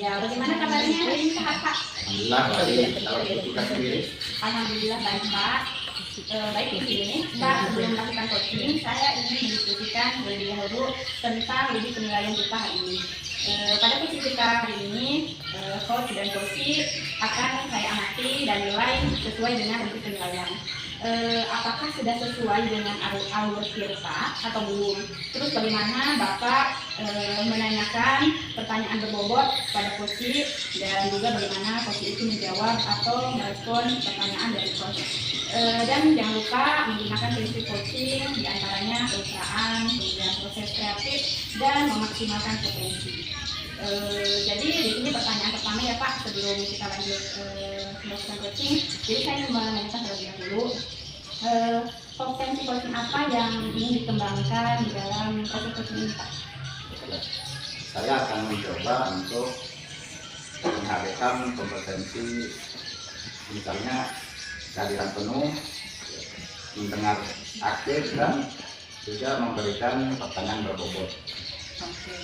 Ya, bagaimana kabarnya hari ini Kakak? Alhamdulillah baik. Kalau kita sendiri, Alhamdulillah baik Pak. Baik di sini Pak, sebelum melakukan coaching, saya ingin mendiskusikan terlebih dahulu tentang uji penilaian kita hari ini. Pada posisi kita hari ini, coach dan coaching akan saya amati dan nilai sesuai dengan uji penilaian. Apakah sudah sesuai dengan alur kita atau belum? Terus bagaimana Bapak menanyakan pertanyaan berbobot pada coaching dan juga bagaimana coaching itu menjawab atau merespon pertanyaan dari coach. Dan jangan lupa menggunakan prinsip coaching diantaranya perusahaan, kemudian proses kreatif dan memaksimalkan potensi. Jadi di sini pertanyaan pertama ya Pak, sebelum kita lanjut melakukan coaching. Jadi saya menanyakan terlebih dahulu potensi coaching apa yang ingin dikembangkan di dalam proses coaching ini Pak? saya akan mencoba untuk menghadirkan kompetensi, misalnya kehadiran penuh, mendengar aktif dan juga memberikan pertanyaan berbobot. Oke.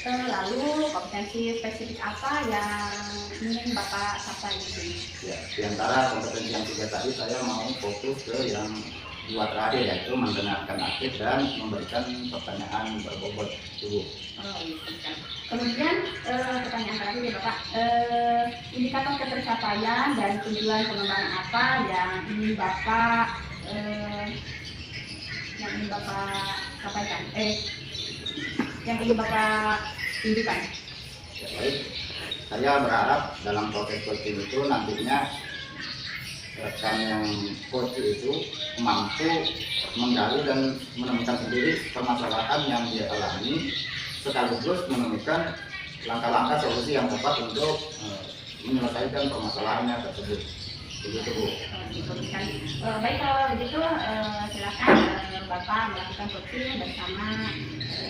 Lalu kompetensi spesifik apa yang ingin Bapak capai di sini? Ya, di antara kompetensi yang 3 tadi saya mau fokus ke yang 2 terakhir, yaitu mendengarkan aktif dan memberikan pertanyaan berbobot tubuh. Kemudian pertanyaan terakhir ya Bapak, indikator ketercapaian dan tujuan pengembangan apa yang ingin Bapak sampaikan? Yang ingin Bapak tunjukkan? Ya, baik. Saya berharap dalam proses coaching itu nantinya rekan yang coach itu mampu menggali dan menemukan sendiri permasalahan yang dia alami, sekaligus menemukan langkah-langkah solusi yang tepat untuk menyelesaikan permasalahannya tersebut. Begitu Bu. Baik, kalau begitu silakan Bapak melakukan coaching bersama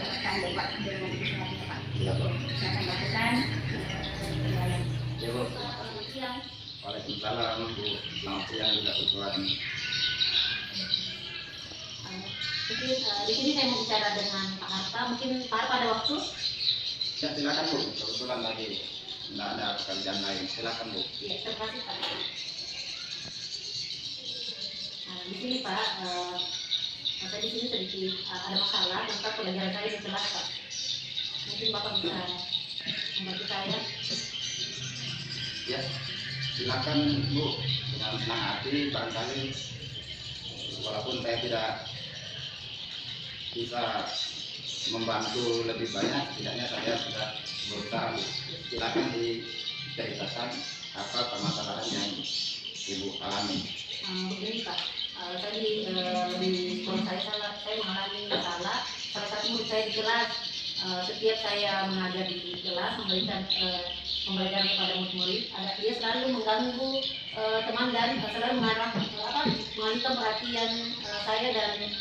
rekan Bapak dengan Ibu selanjutnya Pak. Iya Bu. Silakan lakukan penilaian. Ya Bu. Selamat siang. Waalaikumsalam Bu. Selamat siang juga Bu. Mungkin di sini saya mau bicara dengan Pak Harta. Mungkin Pak Harta ada waktu? Ya silakan Bu. Kebetulan lagi tidak ada pekerjaan lain. Silakan Bu. Iya, terima kasih Pak. Di sini Pak, saya di sini sedikit ada masalah tentang pelajaran saya di kelas Pak. Mungkin Bapak bisa membantu saya. Ya, silakan Bu. Dengan senang hati, barangkali walaupun saya tidak bisa membantu lebih banyak, setidaknya saya sudah berusaha Bu. Silakan diceritakan apa permasalahan yang Ibu alami. Begini Pak, tadi di sekolah saya mengalami masalah. Salah satu murid saya di kelas, setiap saya mengajar di kelas memberikan pembelajaran kepada murid-murid, dia selalu mengganggu teman dan selalu mengalihkan perhatian saya dan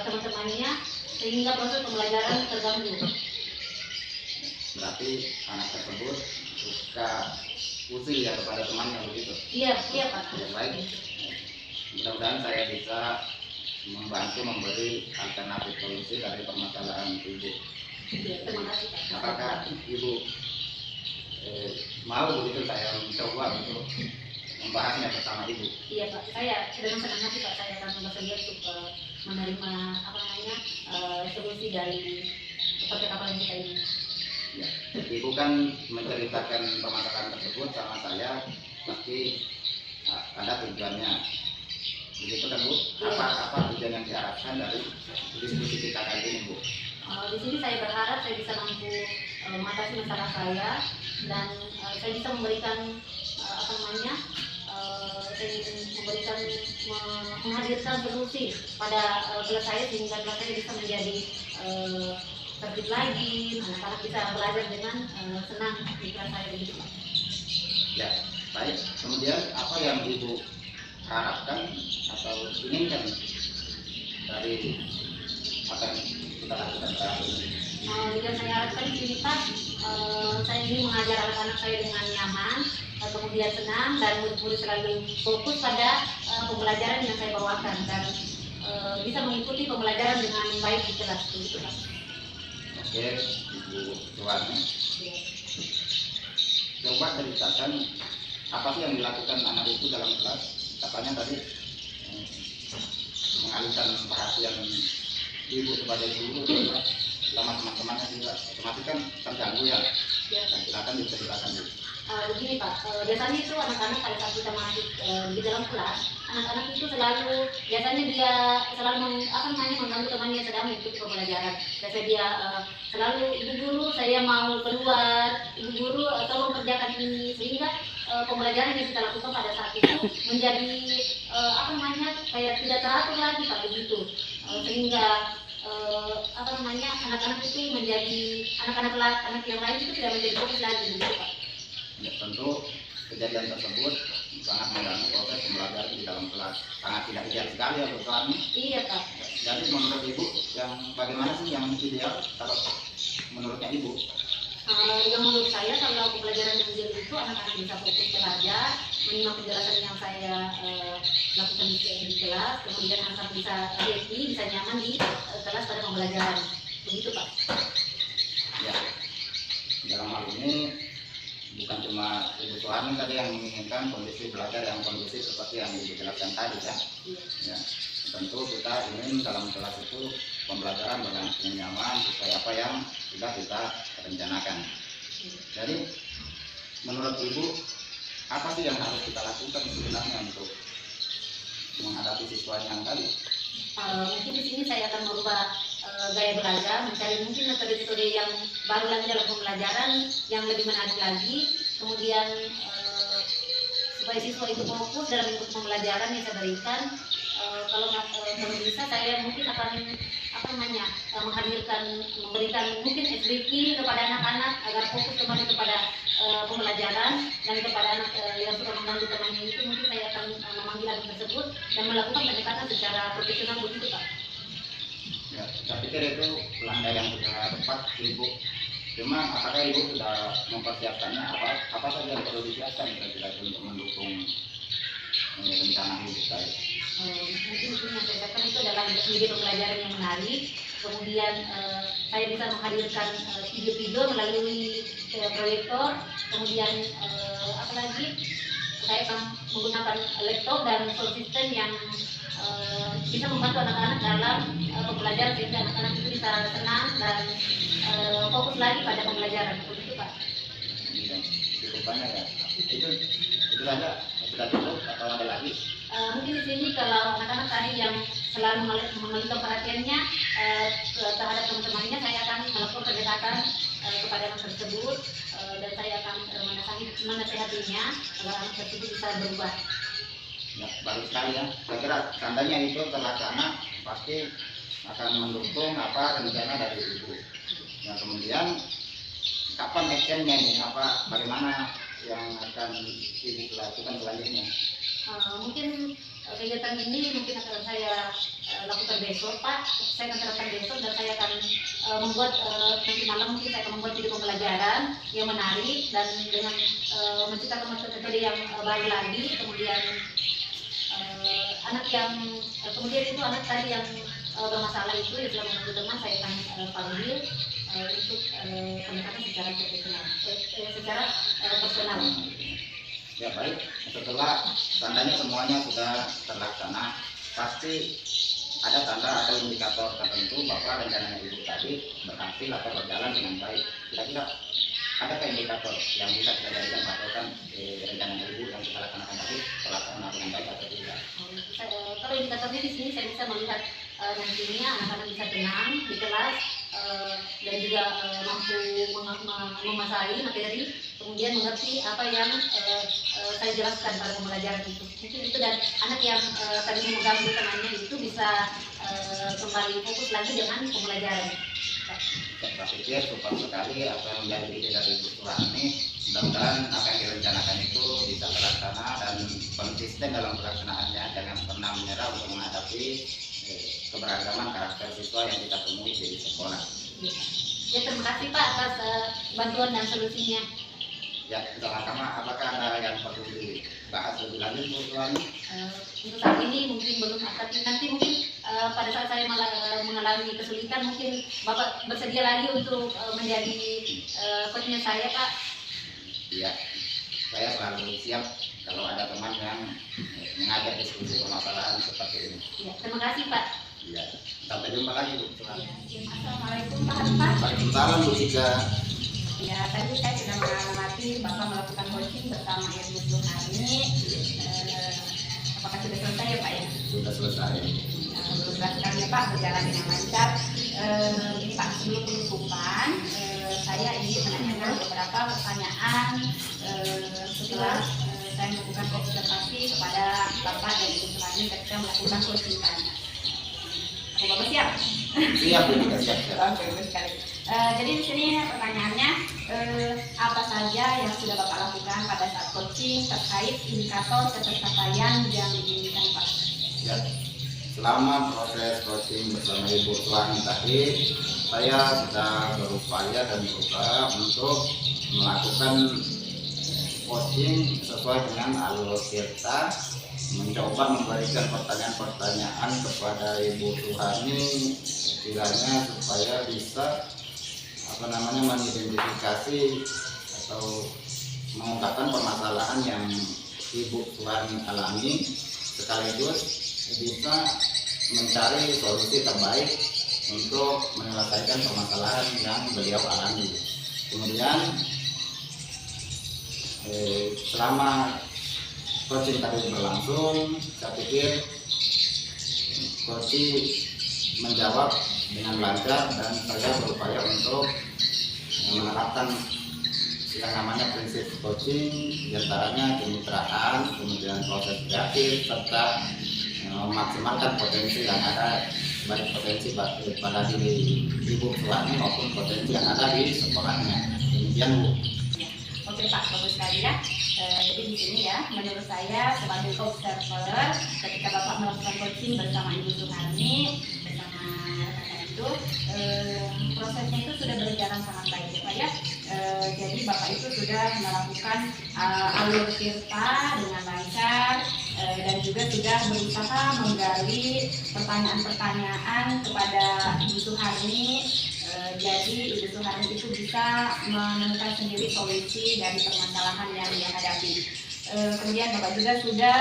teman-temannya sehingga proses pembelajaran terganggu. Berarti anak tersebut suka pusing ya kepada temannya begitu? Iya Pak. Ya, baik. Mudah-mudahan saya bisa membantu memberi alternatif solusi dari permasalahan Ibu. Iya, terima kasih Pak. Apakah Ibu mau begitu saya mencoba untuk membahasnya bersama Ibu? Iya Pak, saya dengan senang hati Pak, saya akan bersedia untuk menerima solusi dari percakapan kita ini. Ya, Ibu kan menceritakan permasalahan tersebut sama saya, pasti ada tujuannya. Begitu kan Bu? Apa tujuan yang diharapkan dari diskusi kita kali ini Bu? Di sini saya berharap saya bisa mampu mengatasi masalah saya dan saya bisa memberikan menghadirkan solusi pada kelas saya sehingga kelas saya bisa menjadi tertib lagi, anak-anak bisa belajar dengan senang di kelas saya begitu. Ya, baik. Kemudian apa yang Ibu harapkan atau inginkan dari apa yang kita lakukan saat ini? Yang saya harapkan di sini Pak, saya ingin mengajar anak-anak saya dengan nyaman, kemudian senang dan murid-murid selalu fokus pada pembelajaran yang saya bawakan dan bisa mengikuti pembelajaran dengan baik di kelas begitu Pak. Oke, Ibu Suwarni. coba ceritakan apa sih yang dilakukan anak itu dalam kelas. Katanya tadi mengalihkan perhatian ibu sebagai guru juga sama teman-temannya juga otomatis kan terganggu ya. Dan silakan diceritakan dulu. Begini Pak, biasanya itu anak-anak pada saat kita masuk di dalam kelas, anak-anak itu selalu biasanya dia selalu mengganggu temannya yang sedang mengikuti pembelajaran. Biasanya dia selalu, ibu guru saya mau keluar, ibu guru tolong kerjakan ini, sehingga pembelajaran yang kita lakukan pada saat itu menjadi kayak tidak teratur lagi Pak, begitu. Sehingga anak-anak itu menjadi anak yang lain itu tidak menjadi fokus lagi begitu Pak. Ya, tentu kejadian tersebut sangat mengganggu proses pembelajaran di dalam kelas, sangat tidak ideal sekali ya Bu Suami. Iya Pak. Jadi menurut Ibu yang bagaimana sih yang ideal kalau menurutnya Ibu? Yang menurut saya kalau pembelajaran yang ideal itu anak-anak bisa fokus belajar, menyimak penjelasan yang saya lakukan di kelas, kemudian anak-anak bisa happy, bisa nyaman di kelas pada pembelajaran. Begitu Pak. Ya, dalam hal ini bukan cuma Ibu Suharni tadi yang menginginkan kondisi belajar yang kondusif seperti yang dijelaskan tadi ya. Iya. Ya, tentu kita ingin dalam kelas itu pembelajaran berlangsung nyaman sesuai apa yang sudah kita rencanakan. Jadi menurut Ibu apa sih yang harus kita lakukan sebenarnya untuk menghadapi siswa yang tadi? Mungkin di sini saya akan merubah gaya belajar, mencari mungkin metode-metode yang baru lagi dalam pembelajaran yang lebih menarik lagi, kemudian supaya siswa itu fokus dalam mengikuti pembelajaran yang saya berikan. Kalau bisa saya mungkin akan memberikan mungkin SBQ kepada anak-anak agar fokus kembali kepada pembelajaran, dan kepada anak yang suka mengganggu temannya itu mungkin saya akan memanggil anak tersebut dan melakukan pendekatan secara profesional begitu Pak. Ya, saya pikir itu langkah yang sudah tepat Ibu. Cuma apakah Ibu sudah mempersiapkannya, apa saja yang perlu disiapkan kira-kira untuk mendukung rencana Ibu tadi? Mungkin yang saya siapkan itu adalah media pembelajaran yang menarik, kemudian saya bisa menghadirkan video-video melalui proyektor, kemudian saya akan menggunakan laptop dan sound system yang bisa membantu anak-anak dalam pembelajaran sehingga anak-anak itu bisa tenang dan fokus lagi pada pembelajaran. Begitu Pak. Iya, cukup banyak ya. Itu saja, sudah cukup atau ada lagi? Mungkin di sini kalau anak-anak tadi yang selalu mengalihkan perhatiannya terhadap teman-temannya, saya akan melakukan pendekatan kepada anak tersebut dan saya akan menasehatinya agar anak tersebut bisa berubah. Ya, bagus sekali ya. Saya kira tandanya itu terlaksana pasti akan mendukung apa rencana dari Ibu. Nah, kemudian kapan actionnya ini? Bagaimana yang akan Ibu lakukan selanjutnya? Mungkin kegiatan ini mungkin akan saya lakukan besok Pak. Saya akan terapkan besok dan saya akan membuat nanti malam mungkin saya akan membuat video pembelajaran yang menarik dan dengan menciptakan metode yang baru lagi. Kemudian anak tadi yang bermasalah itu yang sudah mengganggu teman, saya akan panggil untuk pendekatan secara profesional, secara personal. Ya baik, setelah tandanya semuanya sudah terlaksana, pasti ada tanda atau indikator tertentu bahwa rencana Ibu tadi berhasil atau berjalan dengan baik. Kira-kira adakah indikator yang bisa kita jadikan patokan rencana Ibu yang kita laksanakan tadi terlaksana dengan baik atau tidak? Kalau indikatornya di sini saya bisa melihat nantinya anak-anak bisa tenang di kelas dan juga mampu menguasai materi, kemudian mengerti apa yang saya jelaskan pada pembelajaran itu. Mungkin itu, dan anak yang tadi mengganggu temannya itu bisa kembali fokus lagi dengan pembelajaran. Saya pikir super sekali apa yang menjadi ide dari Ibu Suharni. Mudah-mudahan apa yang direncanakan itu bisa terlaksana dan konsisten dalam pelaksanaannya, jangan pernah menyerah untuk menghadapi keberagaman karakter siswa yang kita temui di sekolah. Ya, terima kasih Pak atas bantuan dan solusinya. Ya, sama-sama. Apakah ada yang perlu dibahas lebih lanjut, Bu Suharni? Untuk saat ini mungkin belum, tapi nanti mungkin pada saat saya mengalami kesulitan mungkin Bapak bersedia lagi untuk menjadi coachnya saya Pak. Iya, selalu siap kalau ada teman yang mengajak diskusi permasalahan seperti ini. Ya, terima kasih Pak. Ya, sampai jumpa lagi Bu. Ya, Assalamualaikum Pak Harifan. Waalaikumsalam Bu Tika. Ya, tadi saya sudah mengamati Bapak melakukan coaching bersama Ibu Suharni. Apakah sudah selesai ya Pak ya? Sudah selesai. Alhamdulillah sekali ya Pak, berjalan dengan lancar. Ini Pak, sebelum penutupan, saya ingin menanyakan beberapa pertanyaan setelah saya melakukan observasi kepada Bapak dan Ibu Suharni ketika melakukan coaching tadi. Oke, Bapak siap? Siap Bu Tika, siap. Oke, bagus sekali. Jadi di sini pertanyaannya, apa saja yang sudah Bapak lakukan pada saat coaching terkait indikator ketercapaian yang diinginkan Pak? Ya. Selama proses coaching bersama Ibu Suharni tadi, saya sudah berupaya dan berusaha untuk melakukan coaching sesuai dengan alur kita, mencoba memberikan pertanyaan-pertanyaan kepada Ibu Suharni kiranya supaya bisa mengidentifikasi atau mengungkapkan permasalahan yang Ibu Suharni alami, sekaligus bisa mencari solusi terbaik untuk menyelesaikan permasalahan yang beliau alami. Kemudian selama coaching tadi berlangsung, saya pikir coaching menjawab dengan lancar dan saya berupaya untuk menerapkan yang namanya prinsip coaching, diantaranya kemitraan, kemudian proses kreatif, serta memaksimalkan potensi yang ada, baik potensi pada diri Ibu Suharni maupun potensi yang ada di sekolahnya. Demikian Bu. Oke Pak, bagus sekali ya. Jadi di sini ya, menurut saya sebagai observer, ketika Bapak melakukan coaching bersama Ibu Suharni, bersama rekan itu, prosesnya itu sudah berjalan sangat baik ya Pak ya. Jadi Bapak itu sudah melakukan alur cerita dengan lancar, dan juga sudah berusaha menggali pertanyaan-pertanyaan kepada Ibu Suharni. Jadi Ibu Suharni itu bisa menemukan sendiri solusi dari permasalahan yang dia hadapi. Kemudian Bapak juga sudah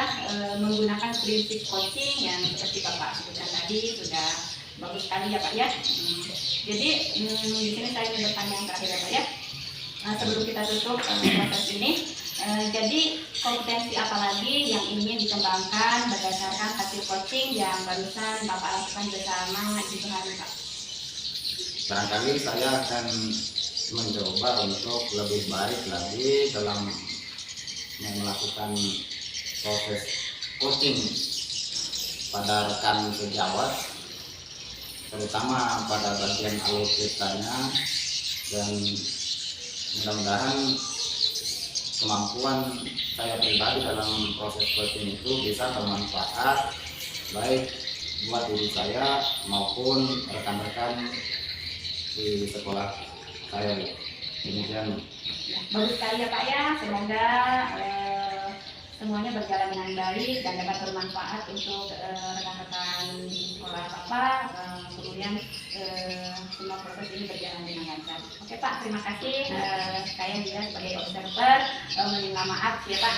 menggunakan prinsip coaching yang seperti Bapak sebutkan tadi, sudah bagus sekali ya Pak ya. Jadi di sini saya ingin bertanya yang terakhir ya Pak ya. Sebelum kita tutup proses ini, jadi kompetensi apa lagi yang ingin dikembangkan berdasarkan hasil coaching yang barusan Bapak lakukan bersama Ibu Suharni Pak? Barangkali saya akan mencoba untuk lebih baik lagi dalam melakukan proses coaching pada rekan sejawat, terutama pada bagian alur ceritanya, dan mudah-mudahan kemampuan saya pribadi dalam proses coaching itu bisa bermanfaat baik buat diri saya maupun rekan-rekan di sekolah saya. Demikian. Bagus sekali ya Pak ya, semoga semuanya berjalan dengan baik dan dapat bermanfaat untuk rekan-rekan di sekolah Bapak. Kemudian semua proses ini berjalan dengan lancar. Oke Pak, terima kasih. Saya juga sebagai observer meminta maaf ya Pak.